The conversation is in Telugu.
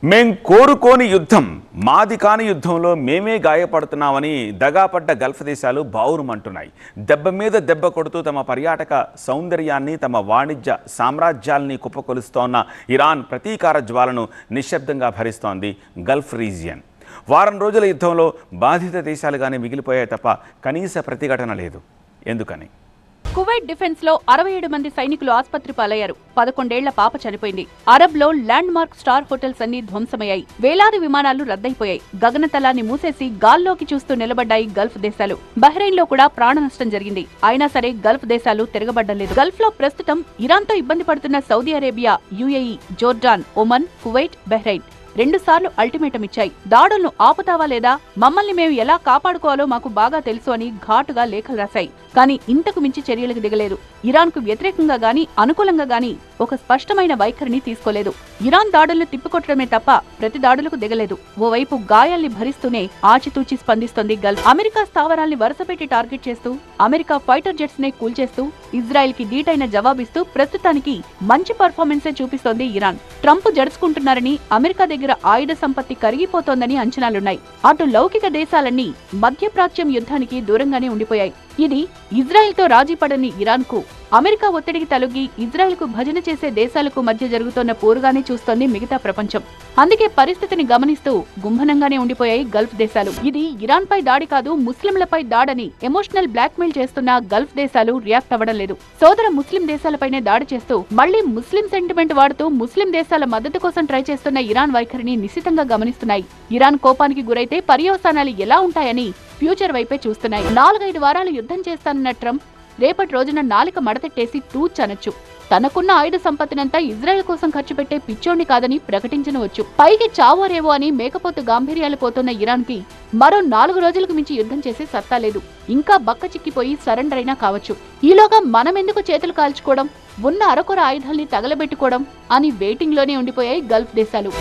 మేం కోరుకోని యుద్ధం, మాది కాని యుద్ధంలో మేమే గాయపడుతున్నామని దగాపడ్డ గల్ఫ్ దేశాలు బావురుమంటున్నాయి. దెబ్బ మీద దెబ్బ కొడుతూ తమ పర్యాటక సౌందర్యాన్ని, తమ వాణిజ్య సామ్రాజ్యాల్ని కుప్పకొలుస్తోన్న ఇరాన్ ప్రతీకార జ్వాలను నిశ్శబ్దంగా భరిస్తోంది గల్ఫ్ రీజియన్. వారం రోజుల యుద్ధంలో బాధిత దేశాలుగానే మిగిలిపోయాయి తప్ప కనీస ప్రతిఘటన లేదు. ఎందుకని? కువైట్ డిఫెన్స్ లో 67 మంది సైనికులు ఆసుపత్రి పాలయ్యారు. 11 ఏళ్ల పాప చనిపోయింది. అరబ్ లో ల్యాండ్ మార్క్ స్టార్ హోటల్స్ అన్ని ధ్వంసమయ్యాయి. వేలాది విమానాలు రద్దయిపోయాయి. గగనతలాన్ని మూసేసి గాల్లోకి చూస్తూ నిలబడ్డాయి గల్ఫ్ దేశాలు. బహ్రెయిన్ లో కూడా ప్రాణ నష్టం జరిగింది. అయినా సరే గల్ఫ్ దేశాలు తిరగబడ్డలేదు. గల్ఫ్ లో ప్రస్తుతం ఇరాన్ తో ఇబ్బంది పడుతున్న Saudi Arabia, UAE, Jordan, Oman, Kuwait, Bahrain 2 సార్లు అల్టిమేటం ఇచ్చాయి. దాడులను ఆపుతావా లేదా, మమ్మల్ని మేము ఎలా కాపాడుకోవాలో మాకు బాగా తెలుసు అని ఘాటుగా లేఖలు రాశాయి. కానీ ఇంతకు మించి చర్యలకు దిగలేదు. ఇరాన్ కు వ్యతిరేకంగా గానీ అనుకూలంగా గానీ ఒక స్పష్టమైన వైఖరిని తీసుకోలేదు. ఇరాన్ దాడులను తిప్పికొట్టడమే తప్ప ప్రతి దాడులకు దిగలేదు. ఓవైపు గాయాల్ని భరిస్తూనే ఆచితూచి స్పందిస్తోంది గల్ఫ్. అమెరికా స్థావరాల్ని వరుసపెట్టి టార్గెట్ చేస్తూ, అమెరికా ఫైటర్ జెట్స్ నే కూల్చేస్తూ, ఇజ్రాయెల్ కి ధీటైన జవాబిస్తూ ప్రస్తుతానికి మంచి పర్ఫార్మెన్సే చూపిస్తోంది ఇరాన్. ట్రంప్ జడుచుకుంటున్నారని, అమెరికా దగ్గర ఆయుధ సంపత్తి కరిగిపోతోందని అంచనాలున్నాయి. అటు లౌకిక దేశాలన్నీ మధ్యప్రాచ్యం యుద్ధానికి దూరంగానే ఉండిపోయాయి. ఇది ఇజ్రాయెల్ తో రాజీ పడని ఇరాన్ కు, అమెరికా ఒత్తిడికి తలొగ్గి ఇజ్రాయెల్ కు భజన చేసే దేశాలకు మధ్య జరుగుతోన్న పోరుగానే చూస్తోంది మిగతా ప్రపంచం. అందుకే పరిస్థితిని గమనిస్తూ గుంభనంగానే ఉండిపోయాయి గల్ఫ్ దేశాలు. ఇది ఇరాన్ పై దాడి కాదు, ముస్లింలపై దాడని ఎమోషనల్ బ్లాక్మెయిల్ చేస్తున్న గల్ఫ్ దేశాలు రియాక్ట్ అవ్వడం లేదు. సోదర ముస్లిం దేశాలపైనే దాడి చేస్తూ మళ్లీ ముస్లిం సెంటిమెంట్ వాడుతూ ముస్లిం దేశాల మద్దతు కోసం ట్రై చేస్తున్న ఇరాన్ వైఖరిని నిశితంగా గమనిస్తున్నాయి. ఇరాన్ కోపానికి గురైతే పర్యవసానాలు ఎలా ఉంటాయని ఫ్యూచర్ వైపే చూస్తున్నాయి. 4-5 వారాలు యుద్ధం చేస్తానన్న ట్రంప్ రేపటి రోజున నాలిక మడతెట్టేసి తూచనొచ్చు. తనకున్న ఆయుధ సంపత్తినంతా ఇజ్రాయెల్ కోసం ఖర్చు పెట్టే పిచ్చోణ్ణి కాదని ప్రకటించనవచ్చు. పైకి చావోరేవో అని మేకపోతు గాంభీర్యాలు పోతున్న ఇరాన్ కి మరో 4 రోజులకు మించి యుద్ధం చేసే సత్తా లేదు. ఇంకా బక్క చిక్కిపోయి సరెండర్ అయినా కావచ్చు. ఈలోగా మనమెందుకు చేతులు కాల్చుకోవడం, ఉన్న అరకొర ఆయుధాల్ని తగలబెట్టుకోవడం అని వెయిటింగ్ లోనే ఉండిపోయాయి గల్ఫ్ దేశాలు.